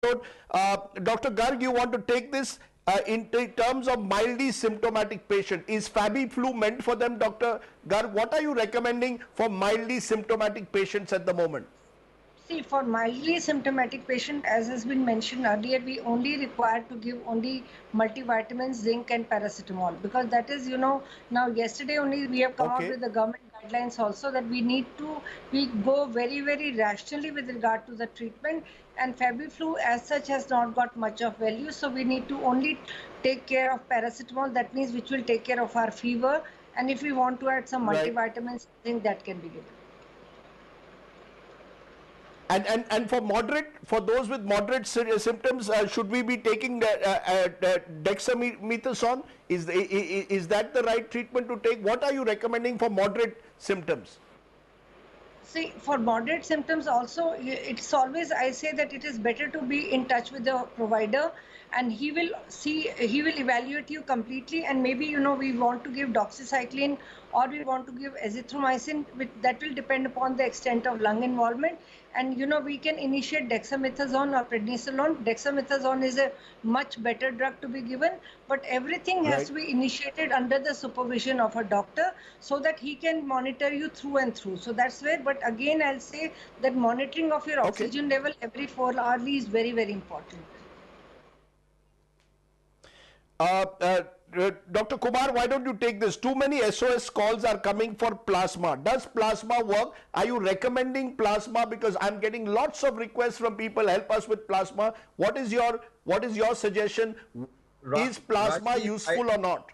Dr. Garg, you want to take this in terms of mildly symptomatic patient. Is Fabiflu meant for them, Dr. Garg? What are you recommending for mildly symptomatic patients at the moment? See, for mildly symptomatic patient, as has been mentioned earlier, we only require to give only multivitamins, zinc and paracetamol, because that is, now yesterday only we have come out Okay. with the government guidelines also that we go very, very rationally with regard to the treatment, and Fabiflu as such has not got much of value, so we need to only take care of paracetamol, that means which will take care of our fever, and if we want to add some Right. multivitamins, zinc, that can be given. And for those with moderate symptoms, should we be taking dexamethasone? Is that the right treatment to take? What are you recommending for moderate symptoms? See, for moderate symptoms also, it's always, I say that it is better to be in touch with the provider, and he will evaluate you completely, and maybe, we want to give doxycycline or we want to give azithromycin, that will depend upon the extent of lung involvement. And, we can initiate dexamethasone or prednisolone. Dexamethasone is a much better drug to be given, but everything has to be initiated under the supervision of a doctor so that he can monitor you through and through. So that's where, but again, I'll say that monitoring of your oxygen level every 4 hours is very, very important. Dr. Kumar, why don't you take this? Too many SOS calls are coming for plasma. Does plasma work? Are you recommending plasma? Because I'm getting lots of requests from people, help us with plasma. What is your suggestion? Is plasma useful or not?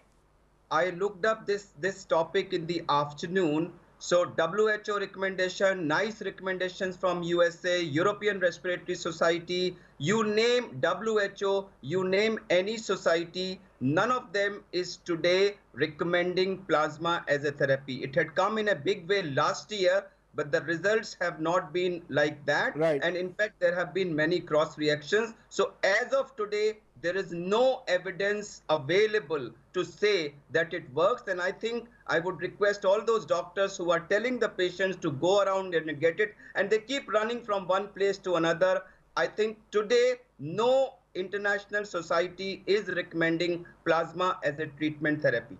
I looked up this topic in the afternoon. So WHO recommendation, nice recommendations from USA, European Respiratory Society, you name WHO, you name any society, none of them is today recommending plasma as a therapy. It had come in a big way last year, but the results have not been like that. Right. And in fact, there have been many cross reactions. So as of today, there is no evidence available to say that it works. And I think I would request all those doctors who are telling the patients to go around and get it, and they keep running from one place to another. I think today, no international society is recommending plasma as a treatment therapy.